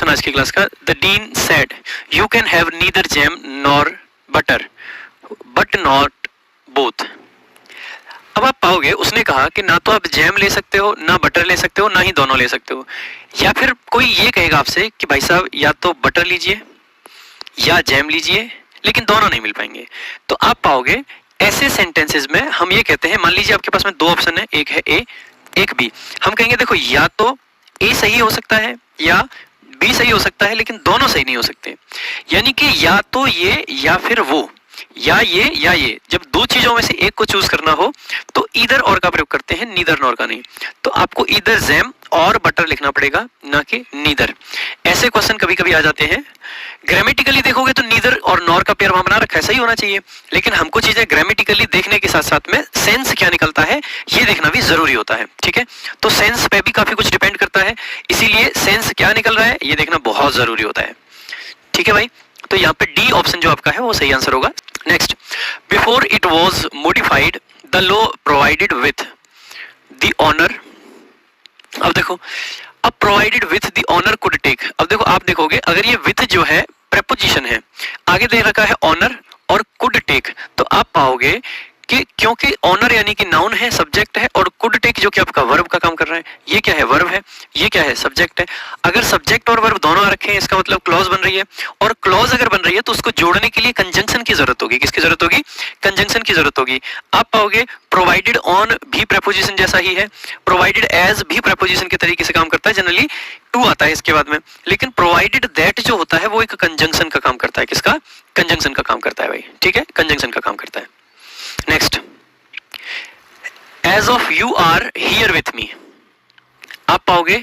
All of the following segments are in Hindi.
क्वेश्चन आज की क्लास का। The dean said you can have neither jam nor butter but not both. अब आप पाओगे उसने कहा कि ना तो आप जैम ले सकते हो, ना बटर ले सकते हो, ना ही दोनों ले सकते हो। या फिर कोई ये कहेगा आपसे कि भाई साहब या तो बटर लीजिए या जैम लीजिए, लेकिन दोनों नहीं मिल पाएंगे। तो आप पाओगे ऐसे सेंटेंसेस में हम ये कहते हैं, मान लीजिए आपके पास में दो ऑप्शन है, एक है ए एक बी। हम कहेंगे देखो या तो ए सही हो सकता है या बी सही हो सकता है, लेकिन दोनों सही नहीं हो सकते। यानी कि या तो ये या फिर वो, या ये। जब दो चीजों में से एक को चूज करना हो तो ईदर और का प्रयोग करते हैं, नीदर नॉर का नहीं। तो आपको ईदर जैम और बटर लिखना पड़ेगा, ना कि नीदर। ऐसे क्वेश्चन कभी कभी आ जाते हैं। ग्रामेटिकली देखोगे तो नीदर और नॉर का पेयर वहां बना रखा है, सही होना चाहिए, लेकिन हमको चीजें ग्रामेटिकली देखने के साथ साथ में सेंस क्या निकलता है ये देखना भी जरूरी होता है। ठीक है, तो सेंस पे भी काफी कुछ डिपेंड करता है, इसीलिए सेंस क्या निकल रहा है ये देखना बहुत जरूरी होता है। ठीक है भाई, तो यहाँ पे डी ऑप्शन जो आपका है वो सही आंसर होगा। Next, before it was modified the law provided with the honour. अब देखो, अब provided with the honour could take. अब देखो आप देखोगे अगर ये विथ जो है प्रेपोजिशन है, आगे दे रखा है ऑनर और कुड टेक, तो आप पाओगे कि क्योंकि ऑनर यानी कि नाउन है, सब्जेक्ट है, और कुड टेक जो कि आपका वर्ब का काम कर रहा है, ये क्या है वर्ब है, ये क्या है सब्जेक्ट है। अगर सब्जेक्ट और वर्ब दोनों आ रखे हैं इसका मतलब क्लॉज बन रही है, और क्लॉज अगर बन रही है तो उसको जोड़ने के लिए कंजंक्शन की जरूरत होगी। किसकी जरूरत होगी? कंजंक्शन की जरूरत होगी। आप पाओगे प्रोवाइडेड ऑन भी प्रेपोजिशन जैसा ही है, प्रोवाइडेड एज भी प्रेपोजिशन के तरीके से काम करता है, जनरली टू आता है इसके बाद में, लेकिन प्रोवाइडेड दैट जो होता है वो एक कंजंक्शन का काम करता है। किसका? कंजंक्शन का काम करता है भाई। ठीक है, कंजंक्शन का काम करता है। Next, as of you are here with me. आप पाओगे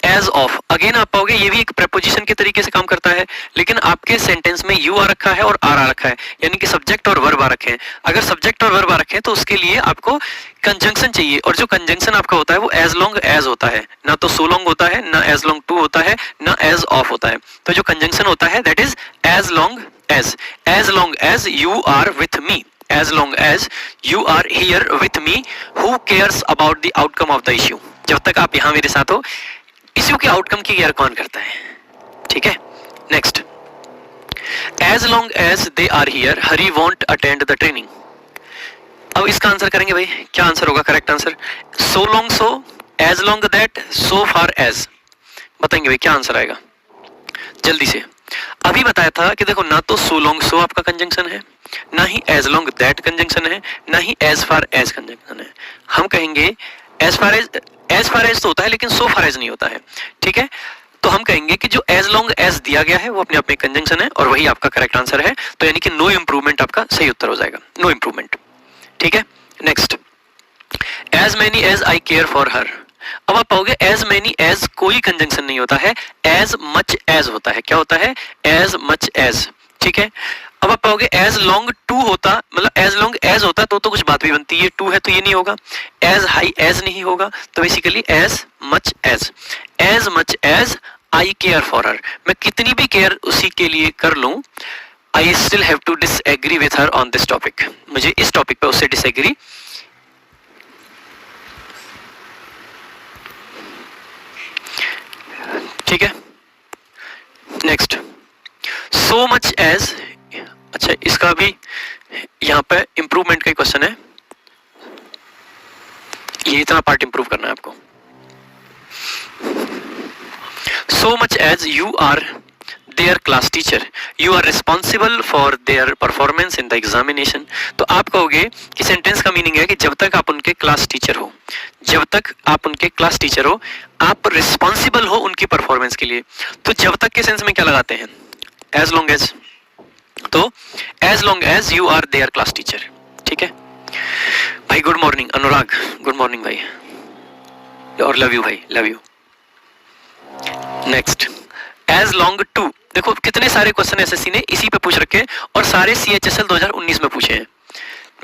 एज ऑफ, अगेन आप पाओगे ये भी एक प्रेपोजिशन के तरीके से काम करता है, लेकिन आपके सेंटेंस में यू आ रखा है और आर आ रखा है, यानी कि सब्जेक्ट और वर्ब आ रखे हैं। अगर सब्जेक्ट और वर्ब आ रखे हैं तो उसके लिए आपको कंजंक्शन चाहिए, और जो कंजंक्शन आपका होता है वो एज लॉन्ग एज होता है, ना तो सो लॉन्ग होता है, ना एज लॉन्ग टू होता है, ना एज ऑफ होता है। तो जो कंजंक्शन होता है that is as long as you are with me, as long as you are here with me, who cares about the outcome of the issue। जब तक आप यहां मेरे साथ हो, इश्यू के आउटकम की केयर कौन करता है? ठीक है। Next, as long as they are here, Hari won't attend the training। अब इसका आंसर करेंगे भाई, क्या आंसर होगा correct answer? so long so, as long that, so far as। बताएंगे भाई क्या आंसर आएगा जल्दी से। अभी बताया था कि देखो ना तो so long so आपका कंजंक्शन है, ना ही as long that कंजंक्शन है, ना ही as far as कंजंक्शन है। हम कहेंगे as far as तो होता है लेकिन so far as नहीं होता है। ठीक है, तो हम कहेंगे कि जो as long as दिया गया है वो अपने आप में कंजंक्शन है, और वही आपका करेक्ट आंसर है। तो यानी कि नो इंप्रूवमेंट आपका सही उत्तर हो जाएगा, नो इंप्रूवमेंट। ठीक है। Next, as many as I care for her। अब आप पाओगे as many as कोई कंजंक्शन नहीं होता है, as much as होता है। क्या होता है? as much as। ठीक है, अब आप पाओगे as long to होता, मतलब as long as होता तो कुछ बात भी बनती है, to है तो ये नहीं होगा, as high as नहीं होगा, तो basically as much as I care for her। मैं कितनी भी केयर उसी के लिए कर लूं, I still have to disagree with her on this topic। मुझे इस टॉपिक पे उससे डिसएग्री। ठीक है। Next, so much as। अच्छा, इसका भी यहाँ पे इंप्रूवमेंट का क्वेश्चन है, ये इतना पार्ट इंप्रूव करना है आपको। so much as you are their class teacher, you are responsible for their performance in the examination। तो आप कहोगे कि सेंटेंस का मीनिंग है कि जब तक आप उनके क्लास टीचर हो, जब तक आप उनके क्लास टीचर हो, आप रिस्पॉन्सिबल हो उनकी परफॉर्मेंस के लिए। तो जब तक के सेंस में क्या लगाते हैं? As long as. तो as long as you are there class teacher. ठीक है भाई, good morning Anurag, good morning भाई, और लव यू भाई, love you. Next, as long two. देखो कितने सारे क्वेश्चन एसएससी ने इसी पे पूछ रखे, और सारे सीएचएसएल 2019 में पूछे हैं,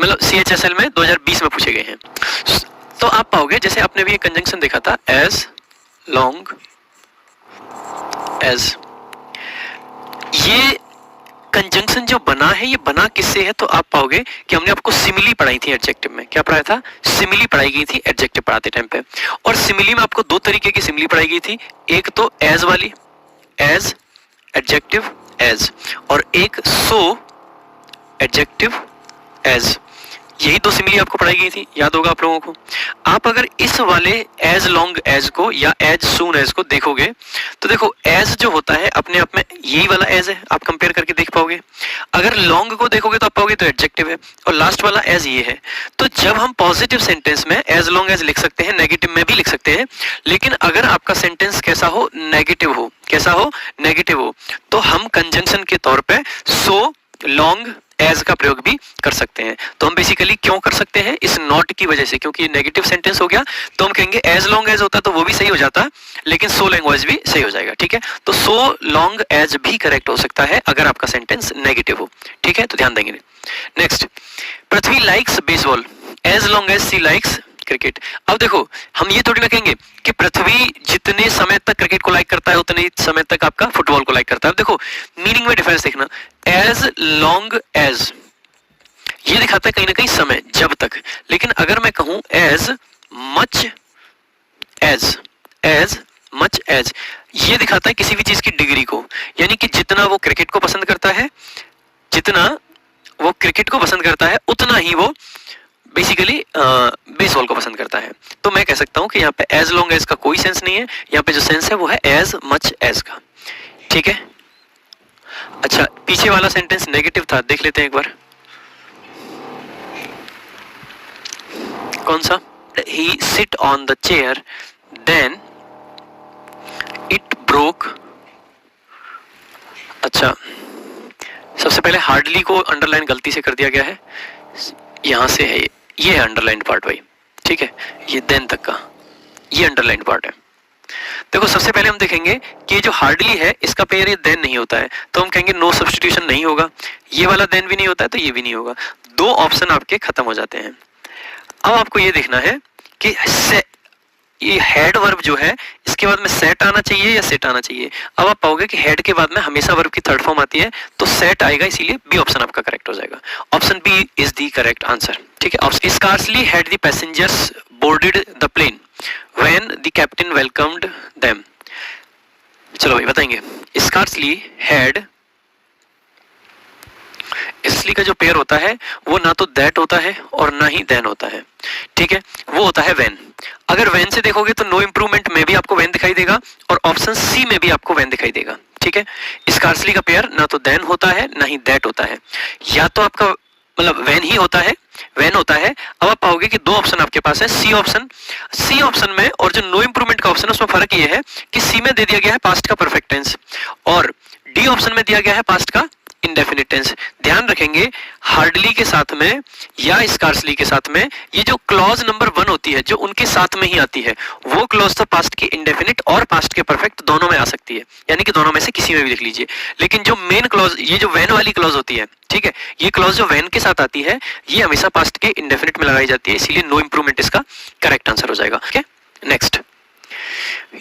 मतलब सीएचएसएल में 2020 में पूछे गए हैं। तो आप पाओगे जैसे आपने भी एक कंजंक्शन देखा था, एज लॉन्ग एज। ये कंजंक्शन जो बना है ये बना किससे है? तो आप पाओगे कि हमने आपको सिमिली पढ़ाई थी एडजेक्टिव में। क्या पढ़ाया था? सिमिली पढ़ाई गई थी एडजेक्टिव पढ़ाते टाइम पे। और सिमिली में आपको दो तरीके की सिमिली पढ़ाई गई थी, एक तो एज वाली एज एडजेक्टिव एज, और एक सो एडजेक्टिव एज। यही दो सिमिली आपको पढ़ाई गई थी, याद होगा आप लोगों को। आप अगर इस वाले एज लॉन्ग एज को या एज सून एज को देखोगे तो देखो एज जो होता है अपने आप में यही वाला एज है, आप कंपेयर करके देख पाओगे। अगर लॉन्ग को देखोगे तो आप पाओगे तो एडजेक्टिव है, और लास्ट वाला एज ये है। तो जब हम पॉजिटिव सेंटेंस में एज लॉन्ग एज लिख सकते हैं, नेगेटिव में भी लिख सकते हैं, लेकिन अगर आपका सेंटेंस कैसा हो, नेगेटिव हो, कैसा हो, नेगेटिव हो, तो हम कंजंक्शन के तौर पे सो लॉन्ग एज का प्रयोग भी कर सकते हैं। तो हम बेसिकली क्यों कर सकते हैं, इस नॉट की वजह से, क्योंकि ये नेगेटिव सेंटेंस हो गया तो हम कहेंगे एज लॉन्ग एज होता तो वो भी सही हो जाता, लेकिन सो लॉन्ग भी सही हो जाएगा। ठीक है, तो सो लॉन्ग एज भी करेक्ट हो सकता है अगर आपका सेंटेंस नेगेटिव हो। ठीक है, तो ध्यान देंगे। Next, Prithvi likes baseball as long as C likes cricket. अब देखो हम ये थोड़ी ना कहेंगे कि पृथ्वी जितने समय तक क्रिकेट को लाइक करता है उतने समय तक आपका फुटबॉल को लाइक करता है। अब देखो मीनिंग में डिफरेंस देखना, एज लॉन्ग एज ये दिखाता है कहीं ना कहीं समय, जब तक, लेकिन अगर मैं कहूं as much as, as much as, ये दिखाता है किसी भी चीज की डिग्री को, यानी कि जितना वो क्रिकेट को पसंद करता है, जितना वो क्रिकेट को पसंद करता है उतना ही वो बेसिकली बेसबॉल को पसंद करता है। तो मैं कह सकता हूं कि यहाँ पे एज लॉन्ग एज का कोई सेंस नहीं है, यहाँ पे जो सेंस है वो है एज मच एज का। ठीक है, अच्छा पीछे वाला सेंटेंस नेगेटिव था, देख लेते हैं एक बार। कौन सा, he sit on the chair then it broke। अच्छा सबसे पहले हार्डली को अंडरलाइन गलती से कर दिया गया है, यहां से है ये है अंडरलाइन पार्ट भाई। ठीक है, ये देन तक का ये अंडरलाइन पार्ट है। देखो सबसे पहले हम देखेंगे कि ये जो हार्डली है इसका पेयर ये देन नहीं होता है, तो हम कहेंगे नो सब्स्टिट्यूशन नहीं होगा, ये वाला देन भी नहीं होता है तो ये भी नहीं होगा, दो ऑप्शन आपके खत्म हो जाते हैं। अब आपको ये देखना है कि ये हेड वर्ब जो है इसके बाद में सेट आना चाहिए या सेट आना चाहिए। अब आप पाओगे कि हेड के बाद में हमेशा वर्ब की थर्ड फॉर्म आती है, तो सेट आएगा, इसीलिए बी ऑप्शन आपका करेक्ट हो जाएगा। Option B is the correct answer. ठीक है, scarcely had the passengers boarded the plane when the captain welcomed them. चलो भाई बताएंगे, स्कार्सली हैड, इसलिए का जो पेयर होता है वो ना तो दैट होता है और ना ही देन होता है। ठीक है, वो होता है व्हेन। अगर व्हेन से देखोगे तो नो इंप्रूवमेंट में भी आपको व्हेन दिखाई देगा और ऑप्शन सी में भी आपको व्हेन दिखाई देगा। ठीक है, स्कार्सली का पेयर ना तो देन होता है ना ही दैट होता है, या तो आपका मतलब व्हेन ही होता है, व्हेन होता है। अब आप पाओगे कि दो ऑप्शन आपके पास है, सी ऑप्शन, सी ऑप्शन में और जो नो इंप्रूवमेंट का ऑप्शन है उसमें फर्क ये है कि सी में दे दिया गया है पास्ट का परफेक्ट टेंस और डी ऑप्शन में दिया गया है पास्ट का इंडेफिनिट टेंस। ध्यान रखेंगे हार्डली के साथ में या स्कार्सली के साथ में ये जो क्लॉज नंबर 1 होती है जो उनके साथ में ही आती है, वो क्लॉज तो पास्ट के इंडेफिनिट और पास्ट के परफेक्ट दोनों में आ सकती है, यानी कि दोनों में से किसी में भी लिख लीजिए। लेकिन जो मेन क्लॉज, ये जो व्हेन वाली क्लॉज होती है, ठीक है, ये क्लॉज जो व्हेन के साथ आती है ये हमेशा पास्ट के इंडेफिनिट में लगाई जाती है, इसीलिए नो इंप्रूवमेंट इसका करेक्ट आंसर हो जाएगा। Okay, next,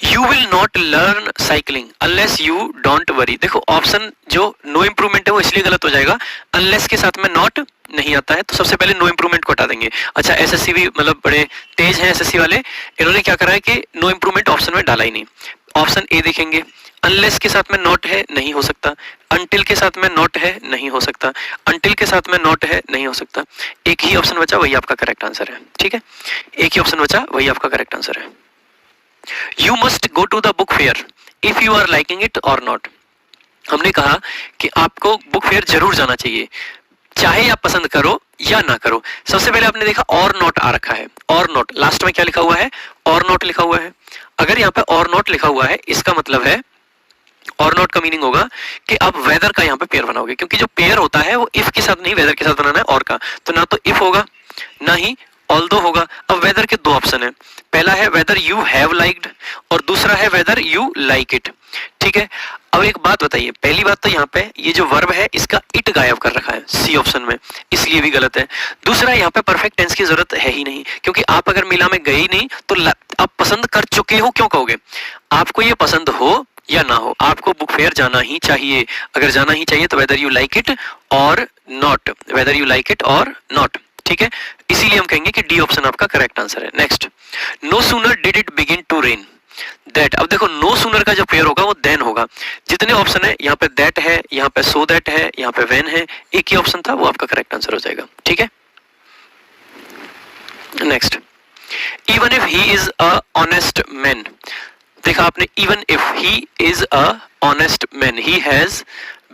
You will not learn cycling unless you don't worry। देखो ऑप्शन जो नो इंप्रूवमेंट है वो इसलिए गलत हो जाएगा, unless के साथ में नॉट नहीं आता है, तो सबसे पहले नो इंप्रूवमेंट को हटा देंगे। अच्छा एसएससी भी मतलब बड़े तेज हैं एसएससी वाले, इन्होंने क्या करा है कि नो इंप्रूवमेंट ऑप्शन में डाला ही नहीं। ऑप्शन ए देखेंगे, अनलेस के साथ में नॉट है नहीं हो सकता, अनटिल के साथ में नॉट है नहीं हो सकता, अनटिल के साथ में नॉट है नहीं हो सकता, एक ही ऑप्शन बचा वही आपका करेक्ट आंसर है। ठीक है, एक ही ऑप्शन बचा वही आपका करेक्ट आंसर है। You must go to the book fair if you are liking it or not। हमने कहा कि आपको बुक फेयर जरूर जाना चाहिए, चाहे आप पसंद करो या ना करो। सबसे पहले आपने देखा और नॉट आ रखा है, और नॉट लास्ट में क्या लिखा हुआ है, और नॉट लिखा हुआ है। अगर यहाँ पे और नॉट लिखा हुआ है इसका मतलब है, और नॉट का मीनिंग होगा कि आप वेदर का यहाँ पे पेयर बनाओगे, क्योंकि जो पेयर होता है वो इफ के साथ नहीं वेदर के साथ बनाना है और का, तो ना तो इफ होगा ना ही ऑल्दो होगा। अब वेदर के दो ऑप्शन है, पहला है वेदर यू हैव लाइक्ड और दूसरा है वेदर यू लाइक इट। ठीक है, अब एक बात बताइए, पहली बात तो यहाँ पे ये जो वर्ब है इसका इट गायब कर रखा है सी ऑप्शन में, इसलिए भी गलत है। दूसरा यहाँ पे परफेक्ट टेंस की जरूरत है ही नहीं, क्योंकि आप अगर मिला में गए ही नहीं तो आप पसंद कर चुके हो क्यों कहोगे। आपको ये पसंद हो या ना हो, आपको बुक फेयर जाना ही चाहिए। अगर जाना ही चाहिए तो whether you like it or not, whether you like it or not. ठीक है, इसीलिए हम कहेंगे कि डी ऑप्शन आपका करेक्ट आंसर है। Next, no sooner did it begin to rain that. अब देखो नो सूनर का जो पेयर होगा वो देन होगा। जितने ऑप्शन है यहाँ पे दैट है, यहाँ पे सो दैट है, यहाँ पे व्हेन है, एक ही ऑप्शन था वो आपका करेक्ट आंसर हो जाएगा। ठीक है, next, even if he is a honest man. देखा आपने, even if he is a honest man, he has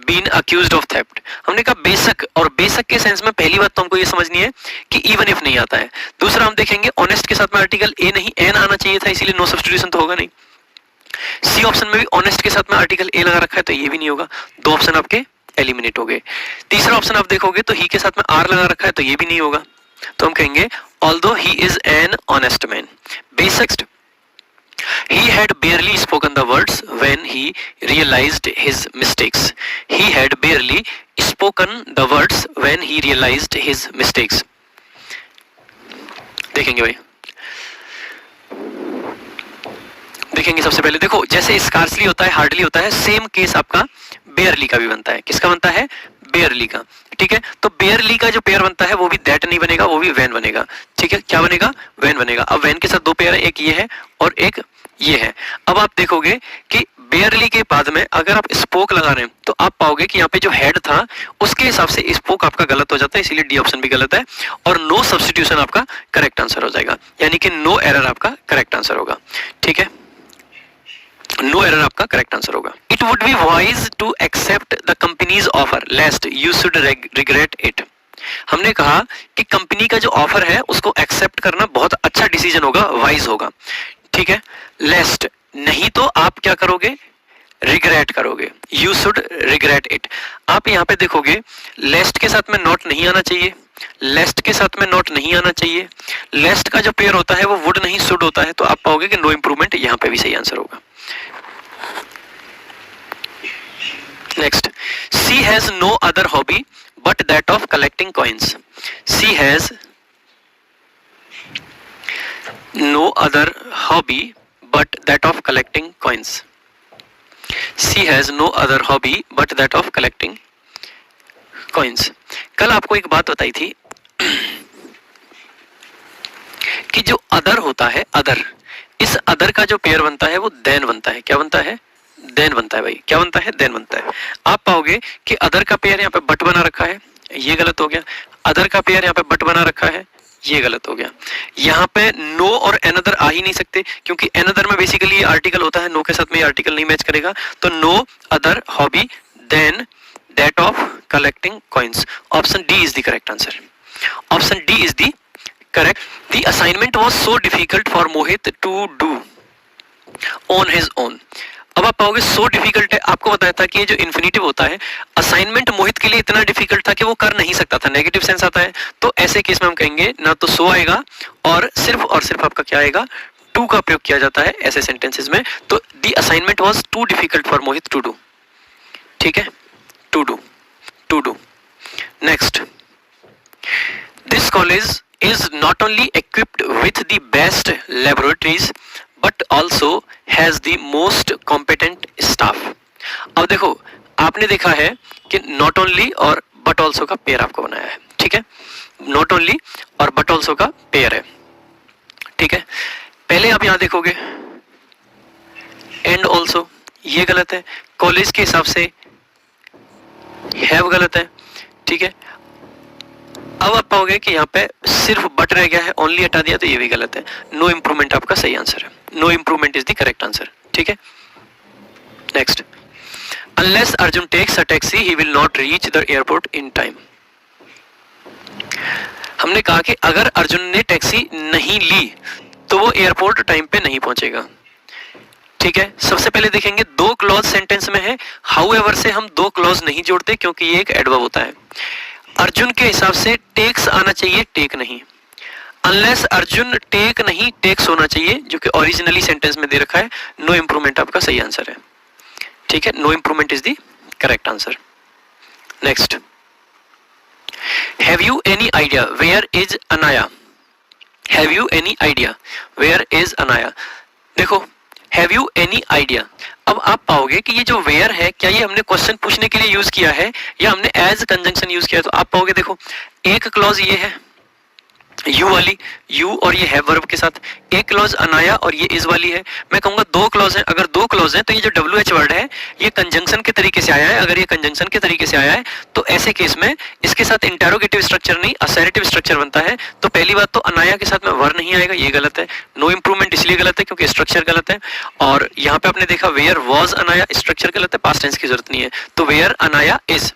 been accused of theft. हमने कहा बेशक, और बेशक के सेंस में पहली बात तो हमको ये समझनी है कि इवन इफ नहीं आता है। दूसरा हम देखेंगे ऑनेस्ट के साथ में आर्टिकल ए नहीं एन आना चाहिए था, इसीलिए नो सब्स्टिट्यूशन तो होगा नहीं। सी ऑप्शन में भी ऑनेस्ट के साथ में आर्टिकल ए लगा रखा है तो ये भी नहीं होगा, दो ऑप्शन आपके एलिमिनेट हो गए। तीसरा ऑप्शन आप देखोगे तो ही के साथ में आर लगा रखा है तो ये भी नहीं होगा, तो हम कहेंगे although he is an honest man. बेशक he had barely spoken the words when he realized his mistakes. He had barely spoken the words when he realized his mistakes. देखेंगे भाई, देखेंगे सबसे पहले देखो, जैसे स्कार्सली होता है, हार्डली होता है, सेम केस आपका बेयरली का भी बनता है। किसका बनता है? बेयरली का। ठीक है, तो बेयरली का जो पेयर बनता है वो भी दैट नहीं बनेगा, वो भी वैन बनेगा। ठीक है, क्या बनेगा? वैन बनेगा। अब वैन के साथ दो पेयर है, एक ये है और एक ये है। अब आप देखोगे कि बेयरली के बाद में अगर आप स्पोक लगा रहे हैं तो आप पाओगे कि यहाँ पे जो हेड था उसके हिसाब से स्पोक आपका गलत हो जाता है, इसीलिए डी ऑप्शन भी गलत है और नो सब्स्टिट्यूशन आपका करेक्ट आंसर हो जाएगा, यानी कि नो एरर आपका करेक्ट आंसर होगा। ठीक है, नो एरर आपका करेक्ट आंसर होगा। It would be wise to accept the company's offer lest you should regret it. हमने कहा कि कंपनी का जो ऑफर है उसको एक्सेप्ट करना बहुत अच्छा डिसीजन होगा, वाइज होगा। ठीक है, लेस्ट नहीं तो आप क्या करोगे? रिग्रेट करोगे, यू शुड रिग्रेट इट। आप यहाँ पे देखोगे लेस्ट के साथ में नॉट नहीं आना चाहिए, लेस्ट के साथ में नॉट नहीं आना चाहिए, लेस्ट का जो पेयर होता है वो वुड नहीं शुड होता है, तो आप पाओगे कि नो इंप्रूवमेंट यहाँ पे भी सही आंसर होगा। Next, she has no other hobby but that of collecting coins. She has no other hobby but that of collecting coins. She has no other hobby but that of collecting coins. कल आपको एक बात बताई थी कि जो अदर होता है, अदर, इस अदर का जो पेयर बनता है वो देन बनता है। क्या बनता है? देन बनता है भाई। क्या बनता है? देन बनता है। आप पाओगे कि अदर का पेयर यहाँ पे बट बना रखा है, ये गलत हो गया। अदर का पेयर यहाँ पे बट बना रखा है, ये गलत हो गया। यहाँ पे नो और एनदर आ ही नहीं सकते क्योंकि एनदर में बेसिकली आर्टिकल होता है, नो के साथ में ये आर्टिकल नहीं मैच करेगा, तो no other hobby than that of collecting coins. Option D is the correct answer. Option D is the correct. The assignment was so difficult for Mohit to do on his own. अब आप पाओगे सो डिफिकल्ट है, आपको बताया था कि ये जो इन्फिनेटिव होता है, असाइनमेंट मोहित के लिए इतना डिफिकल्ट था कि वो कर नहीं सकता था, नेगेटिव सेंस आता है, तो ऐसे केस में हम कहेंगे ना तो सो आएगा और सिर्फ आपका क्या आएगा? टू का प्रयोग किया जाता है ऐसे सेंटेंसेस में। तो the assignment was too difficult for Mohit to do. ठीक है, to do. Next, this college is not only equipped with the best laboratories but also has the most competent staff. अब देखो, आपने देखा है कि not only और but also का पेयर आपको बनाया है। ठीक है, not only और but also का पेयर है। ठीक है, पहले आप यहां देखोगे and also, ये गलत है, कॉलेज के हिसाब से have गलत है। ठीक है, अब आप पाओगे कि यहाँ पे सिर्फ बट रह गया है, ओनली हटा दिया, तो ये भी गलत है। नो इंप्रूवमेंट आपका सही आंसर है, no improvement is the correct answer. ठीक है, next, unless Arjun takes a taxi he will not reach the airport in time. हमने कहा कि अगर अर्जुन ने टैक्सी नहीं ली तो वो एयरपोर्ट टाइम पे नहीं पहुंचेगा। ठीक है, सबसे पहले देखेंगे दो क्लॉज सेंटेंस में है, हाउएवर से हम दो क्लॉज नहीं जोड़ते क्योंकि ये एक एडवर्ब होता है। अर्जुन के हिसाब से टेक्स आना चाहिए, टेक नहीं। अनलेस अर्जुन टेक नहीं, टेक्स होना चाहिए, जो कि ओरिजिनली सेंटेंस में दे रखा है। नो इंप्रूवमेंट आपका सही आंसर है। ठीक है, no improvement is the correct answer. Next, have you any idea where is Anaya? Have you any idea where is Anaya? देखो, हैव यू एनी आइडिया, अब आप पाओगे कि ये जो वेयर है, क्या ये हमने क्वेश्चन पूछने के लिए यूज किया है या हमने एज कंजंक्शन यूज किया है? तो आप पाओगे, देखो, एक क्लॉज ये है यू वाली, यू और ये हैव वर्ब के साथ, एक क्लॉज अनाया और ये इज वाली है। मैं कहूंगा दो क्लॉज हैं, अगर दो क्लॉज हैं तो ये जो डब्ल्यू एच वर्ड है ये कंजंक्शन के तरीके से आया है। अगर ये कंजंक्शन के तरीके से आया है तो ऐसे केस में इसके साथ इंटेरोगेटिव स्ट्रक्चर नहीं असर्टिव स्ट्रक्चर बनता है। तो पहली बात तो अनाया के साथ में वर नहीं आएगा, ये गलत है। नो इंप्रूवमेंट इसलिए गलत है क्योंकि स्ट्रक्चर गलत है। और यहाँ पे आपने देखा वेयर वॉज अनाया, स्ट्रक्चर गलत है, पास्ट टेंस की जरूरत नहीं है। तो where Anaya is,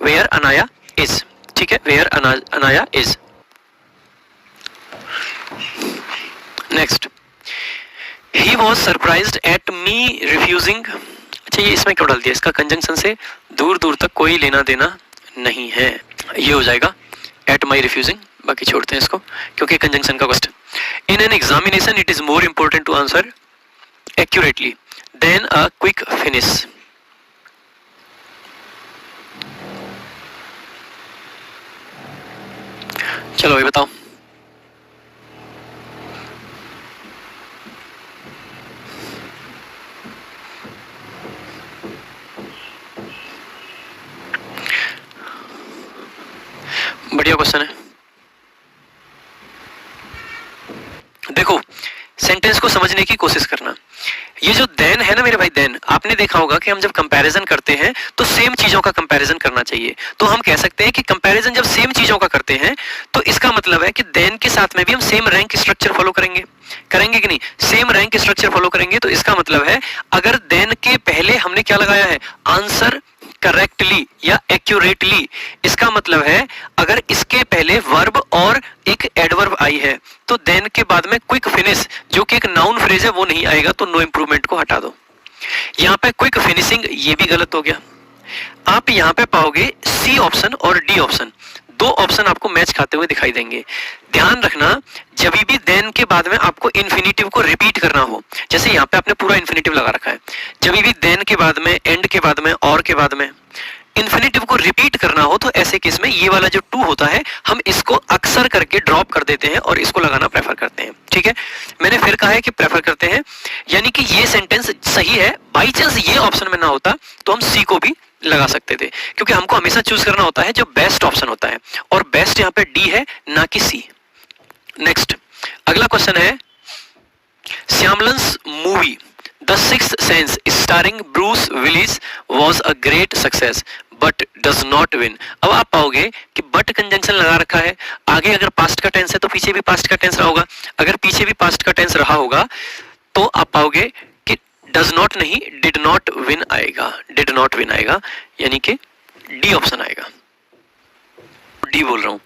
where Anaya is, ठीक है, where Anaya is. Next, he was surprised at me refusing. अच्छा, ये इसमें क्यों डाल दिया? इसका कंजंक्शन से दूर दूर तक कोई लेना देना नहीं है, ये हो जाएगा एट माई रिफ्यूजिंग। बाकी छोड़ते हैं इसको क्योंकि कंजंक्शन का question. In an examination it is more important to answer accurately than a quick finish. चलो ये बताओ, बढ़िया क्वेश्चन है। देखो, सेंटेंस को समझने की कोशिश करना। ये जो देन है ना मेरे भाई, देन आपने देखा होगा कि हम जब कंपैरिजन करते हैं तो सेम चीजों का कंपैरिजन करना चाहिए। तो हम कह सकते हैं कि कंपैरिजन जब सेम चीजों का करते हैं तो इसका मतलब है कि देन के साथ में भी हम सेम रैंक स्ट्रक्चर फॉलो करेंगे, करेंगे कि नहीं? सेम रैंक स्ट्रक्चर फॉलो करेंगे। तो इसका मतलब है अगर देन के पहले हमने क्या लगाया है? आंसर करेक्टली या एक्यूरेटली। इसका मतलब है अगर इसके पहले वर्ब और एक एडवर्ब आई है तो देन के बाद में क्विक फिनिश जो कि एक नाउन फ्रेज है वो नहीं आएगा, तो नो इंप्रूवमेंट को हटा दो। यहां पे क्विक फिनिशिंग ये भी गलत हो गया। आप यहां पे पाओगे सी ऑप्शन और डी ऑप्शन, दो ऑप्शन आपको मैच खाते हुए दिखाई देंगे। ध्यान रखना, जब भी देन के बाद में आपको इन्फिनिटिव को रिपीट करना हो, जैसे यहाँ पे आपने पूरा इन्फिनिटिव लगा रखा है, जब भी देन के बाद में, एंड के बाद में, और के बाद में इन्फिनिटिव को रिपीट करना हो तो ऐसे केस में ये वाला जो टू होता है हम इसको अक्सर करके ड्रॉप कर देते हैं और इसको लगाना प्रेफर करते हैं। ठीक है, मैंने फिर कहा है कि प्रेफर करते हैं, यानी कि ये सेंटेंस सही है। बाई चांस ये ऑप्शन में ना होता तो हम सी को भी लगा सकते थे, क्योंकि हमको हमेशा चूज करना होता है जो बेस्ट ऑप्शन होता है, और बेस्ट यहाँ पे डी है ना कि सी। नेक्स्ट, अगला क्वेश्चन है, Shyamalan's movie the sixth sense starring Bruce Willis was a great success but does not win. अब आप पाओगे कि बट कंजंक्शन लगा रखा है, आगे अगर पास्ट का टेंस है तो पीछे भी पास्ट का टेंस रहा होगा, अगर पीछे भी पास्ट का टेंस रहा होगा तो आप पाओगे कि डज नॉट नहीं डिड नॉट विन आएगा, डिड नॉट विन आएगा, यानी कि डी ऑप्शन आएगा। डी बोल रहा हूं।